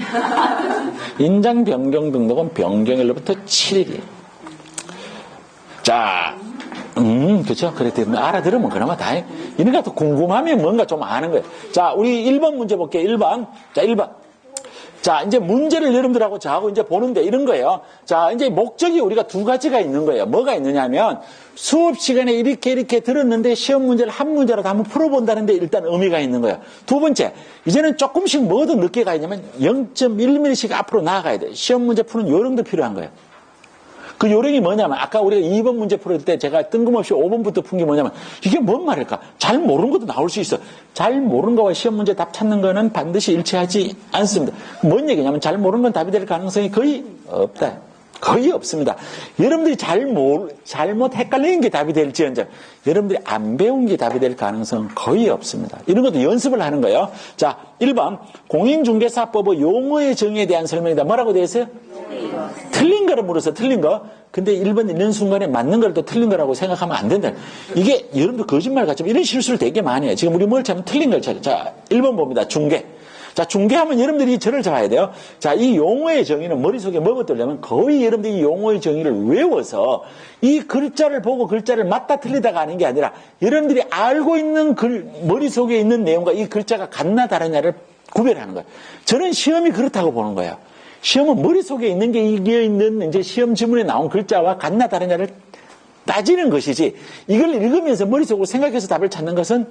인장 변경 등록은 변경일로부터 7일이에요. 자, 그죠? 그래, 알아들으면 그나마 다행. 이런 것도 궁금하면 뭔가 좀 아는 거예요. 자, 우리 1번 문제 볼게요. 1번. 자, 1번. 자, 이제 문제를 여러분들하고 저하고 이제 보는데 이런 거예요. 자, 이제 목적이 우리가 두 가지가 있는 거예요. 뭐가 있느냐면 수업 시간에 이렇게 들었는데 시험 문제를 한 문제라도 한번 풀어본다는데 일단 의미가 있는 거예요. 두 번째, 이제는 조금씩 뭐더 늦게 가 있냐면 0.1mm씩 앞으로 나아가야 돼요. 시험 문제 푸는 요령도 필요한 거예요. 그 요령이 뭐냐면 아까 우리가 2번 문제 풀을 때 제가 뜬금없이 5번부터 푼 게 뭐냐면 이게 뭔 말일까? 잘 모르는 것도 나올 수 있어. 잘 모르는 거와 시험 문제 답 찾는 거는 반드시 일치하지 않습니다. 뭔 얘기냐면 잘 모르는 건 답이 될 가능성이 거의 없다. 거의 없습니다. 여러분들이 잘못 헷갈리는 게 답이 될지언정 여러분들이 안 배운 게 답이 될 가능성은 거의 없습니다. 이런 것도 연습을 하는 거예요. 자, 1번 공인중개사법의 용어의 정의에 대한 설명이다. 뭐라고 되어 있어요? 틀린 거를 물어서 틀린 거. 근데 1번 읽는 순간에 맞는 걸 또 틀린 거라고 생각하면 안 된다. 이게 여러분들 거짓말 같지만 이런 실수를 되게 많이 해요. 지금 우리 뭘 찾으면 틀린 걸 찾아요. 자, 1번 봅니다. 중개. 자, 중개하면 여러분들이 저를 잡아야 돼요. 자, 이 용어의 정의는 머릿속에 뭐가 뜨려면 거의 여러분들이 이 용어의 정의를 외워서 이 글자를 보고 글자를 맞다 틀리다가 하는 게 아니라 여러분들이 알고 있는 머릿속에 있는 내용과 이 글자가 같나 다르냐를 구별하는 거예요. 저는 시험이 그렇다고 보는 거예요. 시험은 머릿속에 있는 게 이겨 있는 이제 시험 지문에 나온 글자와 같나 다르냐를 따지는 것이지 이걸 읽으면서 머릿속으로 생각해서 답을 찾는 것은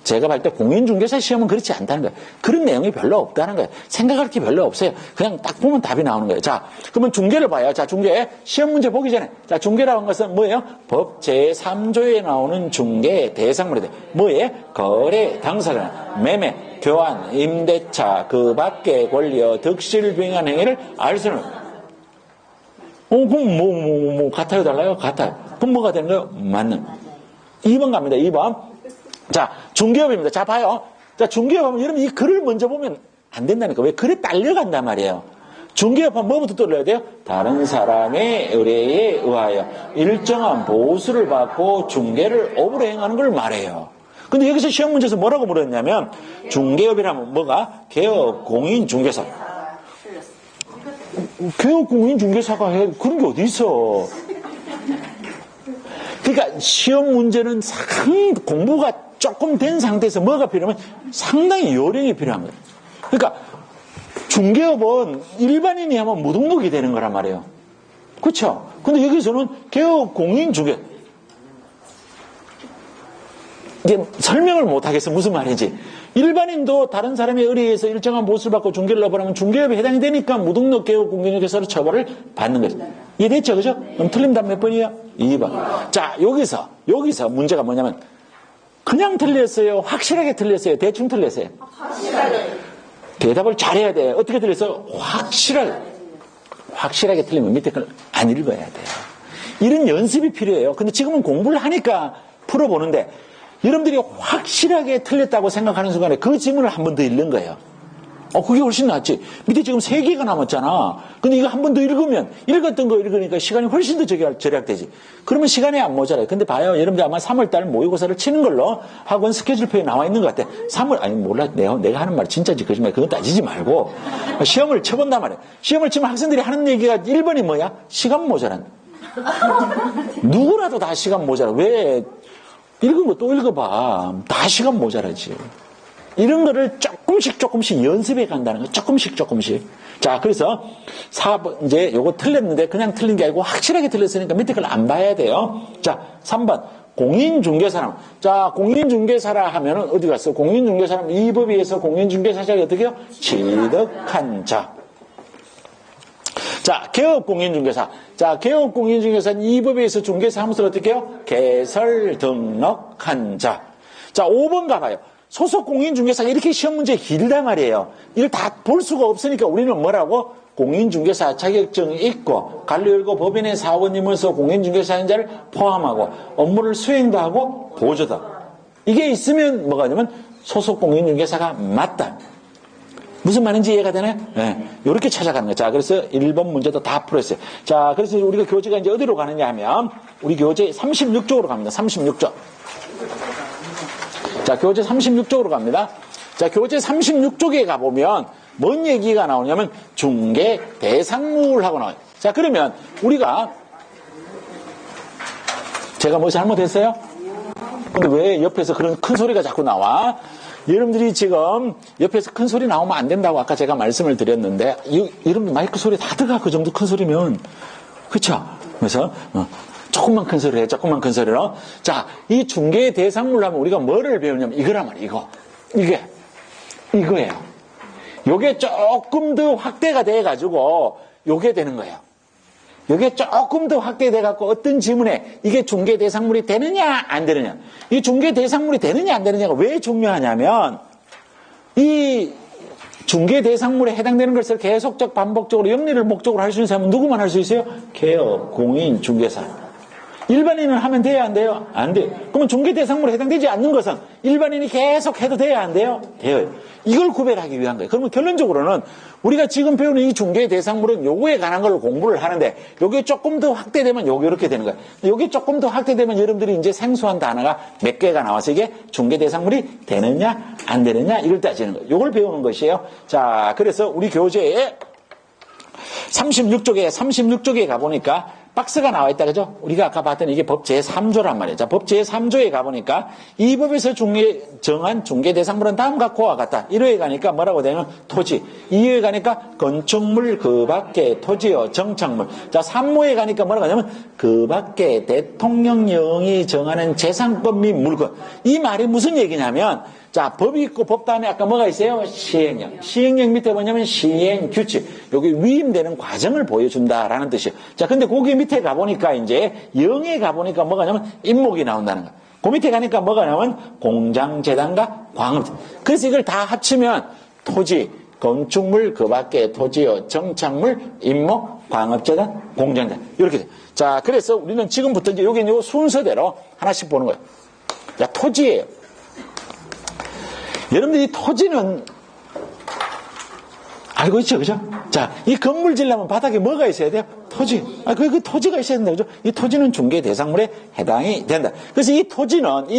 제가 볼 때 공인중개사 시험은 그렇지 않다는 거예요. 그런 내용이 별로 없다는 거예요. 생각할 게 별로 없어요. 그냥 딱 보면 답이 나오는 거예요. 자, 그러면 중개를 봐요. 자, 중개. 시험 문제 보기 전에. 자, 중개라고 하는 것은 뭐예요? 법 제3조에 나오는 중개 대상물에 대해. 뭐예요? 거래, 당사자, 매매, 교환, 임대차, 그 밖의 권리여 득실 병행한 행위를 알 수는 그럼 같아요, 달라요? 같아요. 그럼 뭐가 되는 거예요? 맞는. 2번 갑니다. 2번. 자, 중개업입니다. 자, 봐요. 자, 중개업 하면 여러분 이 글을 먼저 보면 안 된다니까. 왜? 글에 딸려간단 말이에요. 중개업 하면 뭐부터 떨려야 돼요? 다른 사람의 의뢰에 의하여 일정한 보수를 받고 중개를 업으로 행하는 걸 말해요. 근데 여기서 시험 문제에서 뭐라고 물었냐면 중개업이라면 뭐가? 개업, 공인, 중개사. 개업, 공인, 중개사가 해. 그런 게 어디 있어? 그러니까 시험 문제는 공부가 조금 된 상태에서 뭐가 필요하면 상당히 요령이 필요한 거예요. 그러니까 중개업은 일반인이 하면 무등록이 되는 거란 말이에요. 그렇죠? 근데 여기서는 개업, 공인, 중개. 이게 설명을 못하겠어. 무슨 말인지. 일반인도 다른 사람의 의뢰에서 일정한 보수를 받고 중개를 넣어버리면 중개업에 해당이 되니까 무등록 개업 공인중개사로 처벌을 받는 거죠. 이해됐죠? 그죠? 그럼 틀린 답 몇 번이에요? 2번. 자, 여기서 문제가 뭐냐면 그냥 틀렸어요? 확실하게 틀렸어요? 대충 틀렸어요? 확실하게. 대답을 잘해야 돼. 어떻게 틀렸어요? 확실하게 틀리면 밑에 걸 안 읽어야 돼요. 이런 연습이 필요해요. 근데 지금은 공부를 하니까 풀어보는데 여러분들이 확실하게 틀렸다고 생각하는 순간에 그 지문을 한 번 더 읽는 거예요. 그게 훨씬 낫지. 밑에 지금 3개가 남았잖아. 근데 이거 한 번 더 읽으면 읽었던 거 읽으니까 시간이 훨씬 더 절약되지. 그러면 시간이 안 모자라요. 근데 봐요. 여러분들 아마 3월달 모의고사를 치는 걸로 학원 스케줄표에 나와 있는 것 같아. 3월, 아니 몰라. 내가 하는 말 진짜인지 거짓말 그건 따지지 말고 시험을 쳐본단 말이에요. 시험을 치면 학생들이 하는 얘기가 1번이 뭐야? 시간 모자란. 누구라도 다 시간 모자라. 왜? 읽은 거 또 읽어봐. 다 시간 모자라지. 이런 거를 조금씩 연습해 간다는 거. 조금씩. 자, 그래서 4번, 이제 요거 틀렸는데 그냥 틀린 게 아니고 확실하게 틀렸으니까 밑에 걸 안 봐야 돼요. 자, 3번. 공인중개사람. 자, 공인중개사라 하면은 어디 갔어? 공인중개사람 이 법에 의해서 공인중개사자가 어떻게 해요? 취득한 자. 자, 개업공인중개사. 자, 개업공인중개사는 이 법에 의해서 중개사무소를 어떻게 해요? 개설 등록한 자. 자, 5번 가봐요. 소속 공인중개사가 이렇게 시험 문제 길단 말이에요. 이걸 다 볼 수가 없으니까 우리는 뭐라고? 공인중개사 자격증이 있고 관리일고 법인의 사원임으로서 공인중개사인자를 포함하고 업무를 수행도 하고 보조다. 이게 있으면 뭐가 되냐면 소속 공인중개사가 맞다. 무슨 말인지 이해가 되나요? 네. 이렇게 찾아가는 거예요. 자, 그래서 1번 문제도 다 풀었어요. 자, 그래서 우리가 교재가 이제 어디로 가느냐 하면 우리 교재 36쪽으로 갑니다. 36쪽. 자, 교재 36쪽으로 갑니다. 자, 교재 36쪽에 가보면 뭔 얘기가 나오냐면 중개 대상물하고 나와요. 자, 그러면 우리가 제가 뭐 잘못했어요? 근데 왜 옆에서 그런 큰 소리가 자꾸 나와? 여러분들이 지금 옆에서 큰 소리 나오면 안 된다고 아까 제가 말씀을 드렸는데, 여러분들 마이크 소리 다 들어가. 그 정도 큰 소리면. 그쵸? 그래서 조금만 큰 소리로 해. 조금만 큰 소리로. 자, 이 중개 대상물 하면 우리가 뭐를 배우냐면 이거란 말이에요. 이거예요. 요게 조금 더 확대가 돼가지고 요게 되는 거예요. 요게 조금 더 확대돼갖고 어떤 지문에 이게 중개 대상물이 되느냐 안 되느냐. 이 중개 대상물이 되느냐 안 되느냐가 왜 중요하냐면 이 중개 대상물에 해당되는 것을 계속적 반복적으로 영리를 목적으로 할 수 있는 사람은 누구만 할 수 있어요? 개업, 공인, 중개사. 일반인은 하면 돼야 안 돼요? 안 돼요. 그러면 중개 대상물에 해당되지 않는 것은 일반인이 계속 해도 돼야 안 돼요? 돼요. 이걸 구별하기 위한 거예요. 그러면 결론적으로는 우리가 지금 배우는 이 중개 대상물은 요거에 관한 걸 공부를 하는데 요게 조금 더 확대되면 요게 이렇게 되는 거예요. 요게 조금 더 확대되면 여러분들이 이제 생소한 단어가 몇 개가 나와서 이게 중개 대상물이 되느냐 안 되느냐 이걸 따지는 거예요. 요걸 배우는 것이에요. 자, 그래서 우리 교재에 36쪽에 가보니까 박스가 나와 있다, 그죠? 우리가 아까 봤던 이게 법 제3조란 말이에요. 자, 법 제3조에 가보니까 이 법에서 정한 중개 대상물은 다음과 그와 같다. 1호에 가니까 뭐라고 되냐면 토지. 2호에 가니까 건축물 그 밖에 토지요 정착물. 자, 3호에 가니까 뭐라고 하냐면 그 밖에 대통령령이 정하는 재산권 및 물건. 이 말이 무슨 얘기냐면 자, 법이 있고 법 다음에 아까 뭐가 있어요? 시행령. 시행령 밑에 뭐냐면 시행규칙. 여기 위임되는 과정을 보여준다라는 뜻이에요. 자, 근데 거기 밑에 가보니까 이제 영에 가보니까 뭐가 냐면 임목이 나온다는 거예요. 그 밑에 가니까 뭐가 나오면 공장, 재단과 광업. 그래서 이걸 다 합치면 토지, 건축물, 그 밖에 토지요, 정착물, 임목, 광업재단, 공장재단. 이렇게 돼요. 자, 그래서 우리는 지금부터 이제 여기 요 순서대로 하나씩 보는 거예요. 자, 토지예요. 여러분들이 토지는 알고 있죠, 그죠? 자, 이 건물 지으려면 바닥에 뭐가 있어야 돼요? 토지. 그 토지가 있어야 된다, 그죠? 이 토지는 중개 대상물에 해당이 된다. 그래서 이 토지는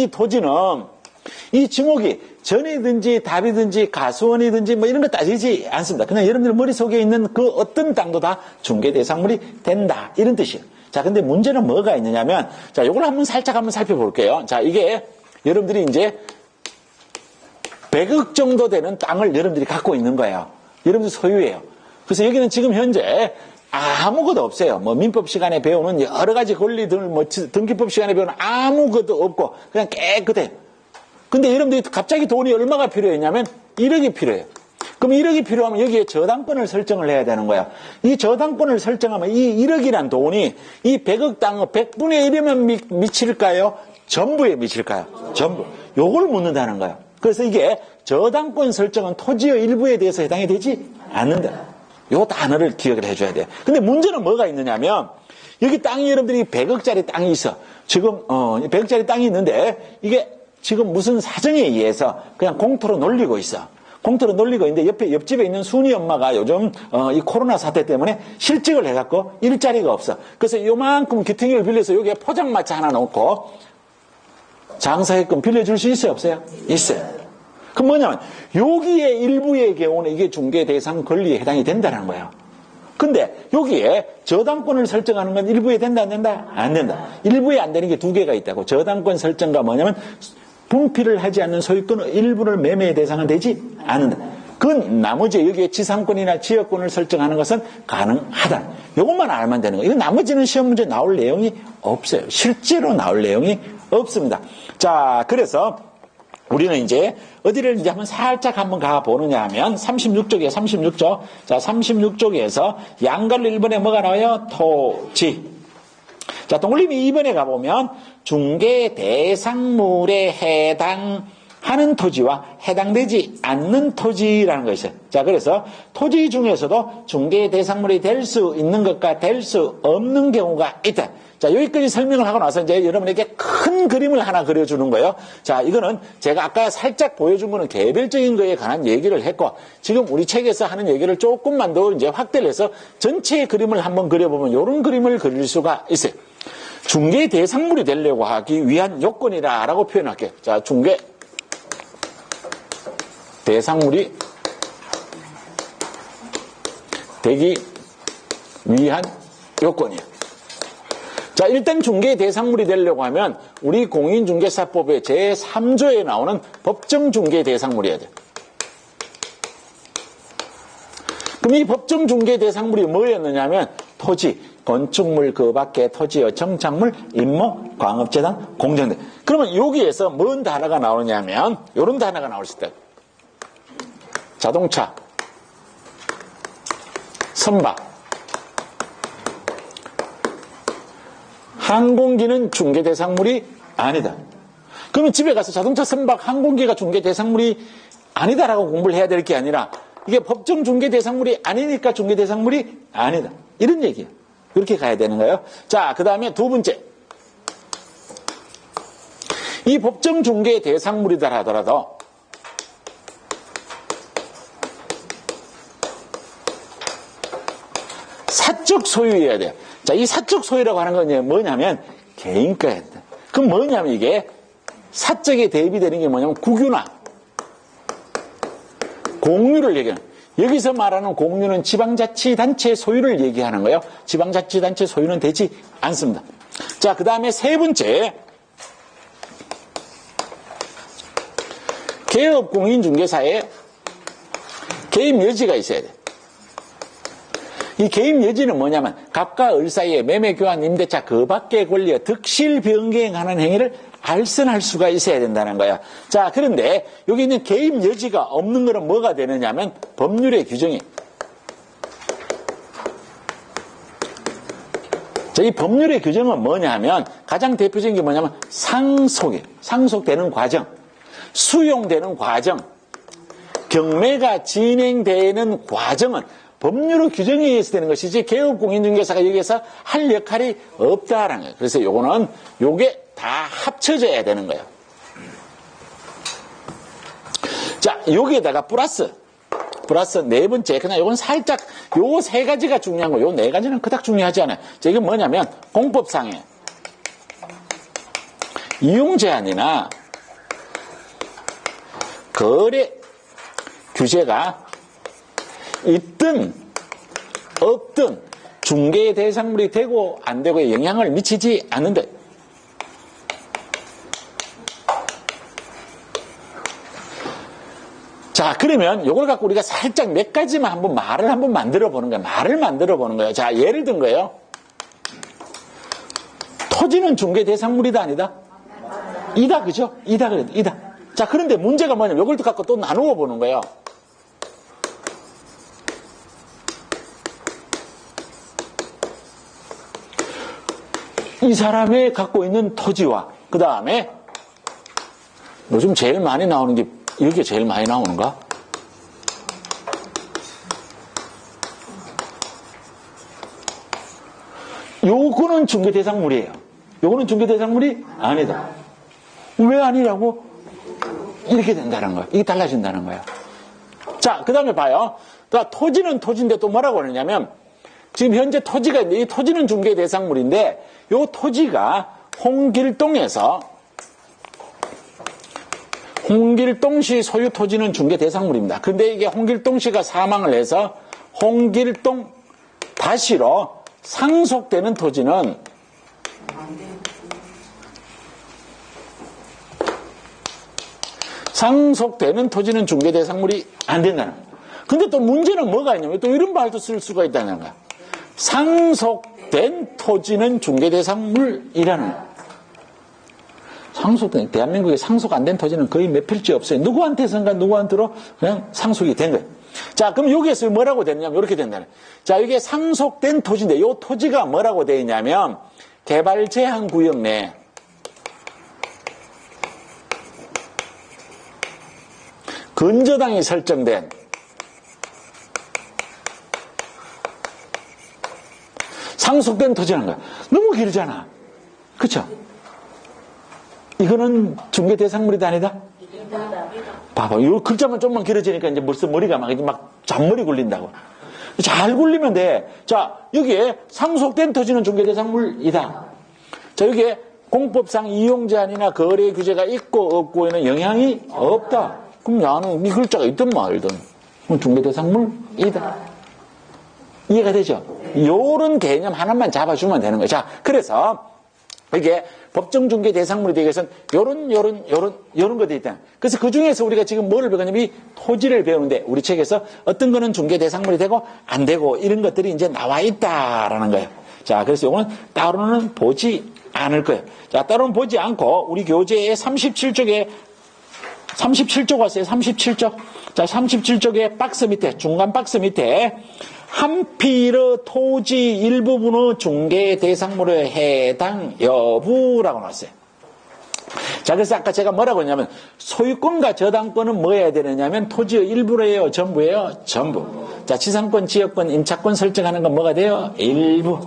이 증옥이 전이든지 답이든지 가수원이든지 뭐 이런 거 따지지 않습니다. 그냥 여러분들 머릿속에 있는 그 어떤 땅도 다 중개 대상물이 된다. 이런 뜻이에요. 자, 근데 문제는 뭐가 있느냐면, 자, 이걸 살짝 한번 살펴볼게요. 자, 이게 여러분들이 이제 100억 정도 되는 땅을 여러분들이 갖고 있는 거예요. 여러분들 소유예요. 그래서 여기는 지금 현재 아무것도 없어요. 뭐 민법 시간에 배우는 여러 가지 권리들, 뭐 등기법 시간에 배우는 아무것도 없고 그냥 깨끗해요. 근데 여러분들이 갑자기 돈이 얼마가 필요했냐면 1억이 필요해요. 그럼 1억이 필요하면 여기에 저당권을 설정을 해야 되는 거야. 이 저당권을 설정하면 이 1억이란 돈이 이 100억 땅의 100분의 1이면 미칠까요? 전부에 미칠까요? 전부. 요걸 묻는다는 거예요. 그래서 이게 저당권 설정은 토지의 일부에 대해서 해당이 되지 않는다. 요 단어를 기억을 해줘야 돼요. 근데 문제는 뭐가 있느냐면 여기 땅이 여러분들이 100억짜리 땅이 있어. 지금 100억짜리 땅이 있는데 이게 지금 무슨 사정에 의해서 그냥 공터로 놀리고 있어. 공터로 놀리고 있는데 옆집에 있는 순이 엄마가 요즘 이 코로나 사태 때문에 실직을 해갖고 일자리가 없어. 그래서 요만큼 귀퉁이를 빌려서 여기에 포장마차 하나 놓고 장사회권 빌려줄 수 있어요, 없어요? 있어요. 그럼 뭐냐면 여기에 일부의 경우는 이게 중개 대상 권리에 해당이 된다는 거예요. 근데 여기에 저당권을 설정하는 건 일부에 된다 안 된다? 안 된다. 일부에 안 되는 게 두 개가 있다고. 저당권 설정과 뭐냐면 분필을 하지 않는 소유권의 일부를 매매의 대상은 되지 않는다. 그건 나머지 여기에 지상권이나 지역권을 설정하는 것은 가능하다. 이것만 알면 되는 거예요. 이건 나머지는 시험 문제 나올 내용이 없어요. 실제로 나올 내용이 없습니다. 자, 그래서 우리는 이제 어디를 이제 한번 가보느냐 하면 36쪽이에요. 36쪽. 자, 36쪽에서 양갈로 1번에 뭐가 나와요? 토지. 자, 동글림이 2번에 가보면 중개 대상물에 해당하는 토지와 해당되지 않는 토지라는 거 있어요. 자, 그래서 토지 중에서도 중개 대상물이 될 수 있는 것과 될 수 없는 경우가 있다. 자, 여기까지 설명을 하고 나서 이제 여러분에게 큰 그림을 하나 그려주는 거예요. 자, 이거는 제가 아까 살짝 보여준 거는 개별적인 거에 관한 얘기를 했고, 지금 우리 책에서 하는 얘기를 조금만 더 이제 확대를 해서 전체의 그림을 한번 그려보면 이런 그림을 그릴 수가 있어요. 중개 대상물이 되려고 하기 위한 요건이라고 표현할게요. 자, 중개 대상물이 되기 위한 요건이에요. 자, 일단 중개 대상물이 되려고 하면 우리 공인중개사법의 제3조에 나오는 법정 중개 대상물이어야 돼요. 그럼 이 법정 중개 대상물이 뭐였느냐면 토지, 건축물 그 밖에 토지의 정착물, 임목, 광업재단, 공정대. 그러면 여기에서 뭔 단어가 나오냐면 이런 단어가 나올 수 있다. 자동차, 선박, 항공기는 중개 대상물이 아니다. 그러면 집에 가서 자동차, 선박, 항공기가 중개 대상물이 아니다라고 공부를 해야 될 게 아니라 이게 법정 중개 대상물이 아니니까 중개 대상물이 아니다. 이런 얘기예요. 그렇게 가야 되는 거예요. 자, 그 다음에 두 번째. 이 법정 중개 대상물이다 하더라도 사적 소유여야 돼요. 자, 이 사적 소유라고 하는 건 뭐냐면 개인과야 된다. 그럼 뭐냐면 이게 사적에 대비되는 게 뭐냐면 국유나 공유를 얘기하는 거예요. 여기서 말하는 공유는 지방자치단체 소유를 얘기하는 거예요. 지방자치단체 소유는 되지 않습니다. 자, 그 다음에 세 번째. 개업공인중개사에 개입 여지가 있어야 돼. 이 개입 여지는 뭐냐면 갑과 을 사이에 매매, 교환, 임대차 그 밖의 권리에 득실 변경하는 행위를 알선할 수가 있어야 된다는 거야. 자, 그런데 여기 있는 개입 여지가 없는 거는 뭐가 되느냐면 법률의 규정이. 자, 이 법률의 규정은 뭐냐면 가장 대표적인 게 뭐냐면 상속이에요. 상속되는 과정, 수용되는 과정, 경매가 진행되는 과정은 법률의 규정에 의해서 되는 것이지 개업공인중개사가 여기에서 할 역할이 없다라는 거예요. 그래서 요거는 요게 다 합쳐져야 되는 거예요. 자, 여기에다가 플러스 네 번째. 그냥 요건 살짝 요 세 가지가 중요한 거예요. 요 네 가지는 그닥 중요하지 않아요. 자, 이게 뭐냐면 공법상에 이용 제한이나 거래 규제가 있든 없든 중개 대상물이 되고 안 되고에 영향을 미치지 않는다. 자, 그러면 이걸 갖고 우리가 살짝 몇 가지만 한번 말을 한번 만들어 보는 거예요. 말을 만들어 보는 거예요. 자, 예를 든 거예요. 토지는 중개 대상물이다 아니다? 이다, 그죠? 이다, 그래도 이다. 자, 그런데 문제가 뭐냐면 이걸 갖고 또 나누어 보는 거예요. 이 사람이 갖고 있는 토지와 그 다음에 요즘 제일 많이 나오는 게 이게 제일 많이 나오는가? 요거는 중개대상물이에요. 요거는 중개대상물이 아니다. 왜 아니라고? 이렇게 된다는 거예요. 이게 달라진다는 거예요. 자, 그 다음에 봐요. 토지는 토지인데 또 뭐라고 하느냐면 지금 현재 토지가 있는데 이 토지는 중개대상물인데 요 토지가 홍길동시 소유 토지는 중개대상물입니다. 근데 이게 홍길동시가 사망을 해서 홍길동 다시로 상속되는 토지는 중개대상물이 안 된다는 거예요. 근데 또 문제는 뭐가 있냐면 또 이런 말도 쓸 수가 있다는 거야. 상속된 토지는 중개대상물이라는 거야. 대한민국에 상속 안 된 토지는 거의 몇 필지 없어요. 누구한테선가 누구한테로 그냥 상속이 된 거예요. 자, 그럼 여기에서 뭐라고 됐냐면 이렇게 된다는 거예요. 자, 이게 상속된 토지인데 이 토지가 뭐라고 되어 있냐면 개발 제한 구역 내 근저당이 설정된 상속된 토지라는 거야. 너무 길잖아. 그쵸? 이거는 중개대상물이다 아니다? 봐봐. 이 글자만 좀만 길어지니까 이제 벌써 머리가 막 잔머리 굴린다고. 잘 굴리면 돼. 자, 여기에 상속된 토지는 중개대상물이다. 자, 여기에 공법상 이용 제한이나 거래 규제가 있고 없고에는 영향이 없다. 그럼 야는 이 글자가 있든 말든 그럼 중개대상물이다. 이해가 되죠? 요런 개념 하나만 잡아주면 되는 거예요. 자, 그래서 이게 법정중개대상물에 대해서는 요런 것들이 있다. 그래서 그 중에서 우리가 지금 뭐를 배우냐면 이 토지를 배우는데 우리 책에서 어떤 거는 중개대상물이 되고 안 되고 이런 것들이 이제 나와 있다라는 거예요. 자, 그래서 요거는 따로는 보지 않을 거예요. 자, 따로는 보지 않고 우리 교재의 37쪽에 37쪽 왔어요. 37쪽. 자, 37쪽의 박스 밑에, 중간 박스 밑에 한필의 토지 일부분의 중개 대상물에 해당 여부라고 나왔어요. 자, 그래서 아까 제가 뭐라고 했냐면 소유권과 저당권은 뭐 해야 되느냐면 토지의 일부예요, 전부예요? 전부. 자, 지상권, 지역권, 임차권 설정하는 건 뭐가 돼요? 일부.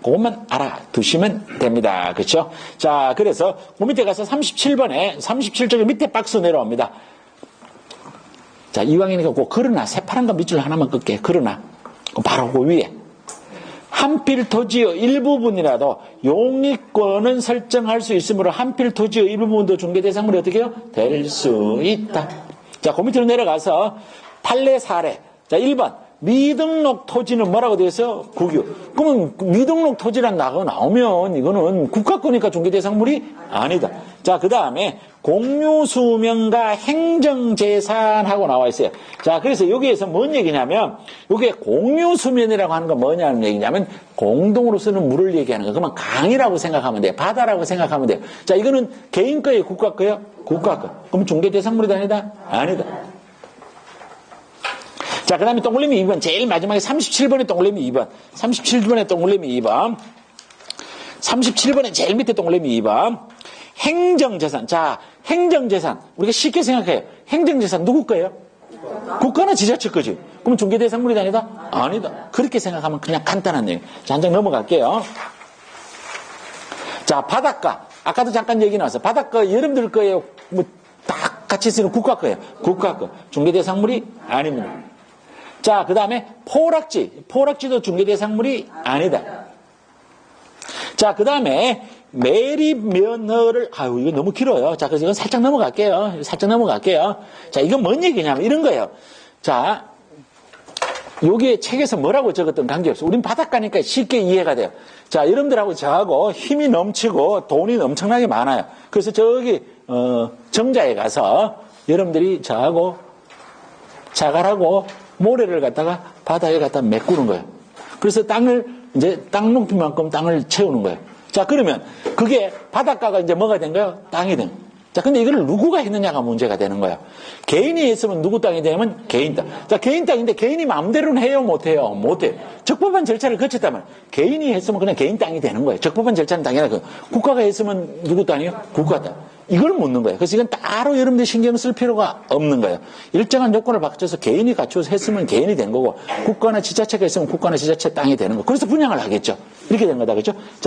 그것만 알아두시면 됩니다. 그렇죠? 자, 그래서 그 밑에 가서 37번에 37쪽에 밑에 박스 내려옵니다. 자, 이왕이니까 꼭 그러나 새파란 거 밑줄 하나만 끌게. 그러나 바로 그 위에 한필 토지의 일부분이라도 용익권은 설정할 수 있으므로 한필 토지의 일부분도 중개대상물이 어떻게 해요? 될 수 있다. 자, 그 밑으로 내려가서 판례 사례. 자, 1번 미등록 토지는 뭐라고 되어 있어요? 국유. 그러면 미등록 토지란 나오면 이거는 국가권이니까 중개대상물이 아니다. 자, 그 다음에 공유수명과 행정재산하고 나와 있어요. 자, 그래서 여기에서 뭔 얘기냐면 이게 공유수면이라고 하는 건 뭐냐는 얘기냐면 공동으로 쓰는 물을 얘기하는 거. 그러면 강이라고 생각하면 돼요. 바다라고 생각하면 돼요. 자, 이거는 개인 거예요? 국가 거예요? 국가 거. 그럼 중개대상물이 아니다? 아니다. 자, 그 다음에 동글림이 2번. 제일 마지막에 37번에 동글림이 2번. 37번에 동글림이 2번. 37번에 제일 밑에 동글림이 2번. 행정재산. 자, 행정재산. 우리가 쉽게 생각해요. 행정재산 누구 거예요? 국가나 지자체 거지. 그럼 중개대상물이 아니다? 아니다. 그렇게 생각하면 그냥 간단한 얘기. 자, 한 장 넘어갈게요. 자, 바닷가. 아까도 잠깐 얘기 나왔어요. 바닷가 여러분들 거예요? 뭐, 다 같이 쓰는 국가 거예요. 국가 거. 중개대상물이 아닙니다. 자, 그 다음에 포락지. 포락지도 중개대상물이 아니다. 자, 그 다음에 매립면허를, 아유, 이거 너무 길어요. 자, 그래서 이건 살짝 넘어갈게요. 살짝 넘어갈게요. 자, 이건 뭔 얘기냐면 이런 거예요. 자, 여기에 책에서 뭐라고 적었던 관계없어. 우린 바닷가니까 쉽게 이해가 돼요. 자, 여러분들하고 저하고 힘이 넘치고 돈이 엄청나게 많아요. 그래서 저기, 정자에 가서 여러분들이 저하고 자갈하고 모래를 갖다가 바다에 갖다 메꾸는 거예요. 그래서 땅을 이제 땅 높이만큼 땅을 채우는 거예요. 자, 그러면 그게 바닷가가 이제 뭐가 된 거예요? 땅이 된 거예요. 자, 근데 이걸 누구가 했느냐가 문제가 되는 거예요. 개인이 했으면 누구 땅이 되면 개인 땅. 자, 개인 땅인데 개인이 마음대로는 해요? 못해요? 못해요. 적법한 절차를 거쳤다면 개인이 했으면 그냥 개인 땅이 되는 거예요. 적법한 절차는 당연하고 국가가 했으면 누구 땅이요? 국가 땅. 이걸 묻는 거예요. 그래서 이건 따로 여러분들이 신경 쓸 필요가 없는 거예요. 일정한 요건을 갖춰서 개인이 갖춰서 했으면 개인이 된 거고 국가나 지자체가 있으면 국가나 지자체 땅이 되는 거. 그래서 분양을 하겠죠. 이렇게 된 거다. 그렇죠? 자,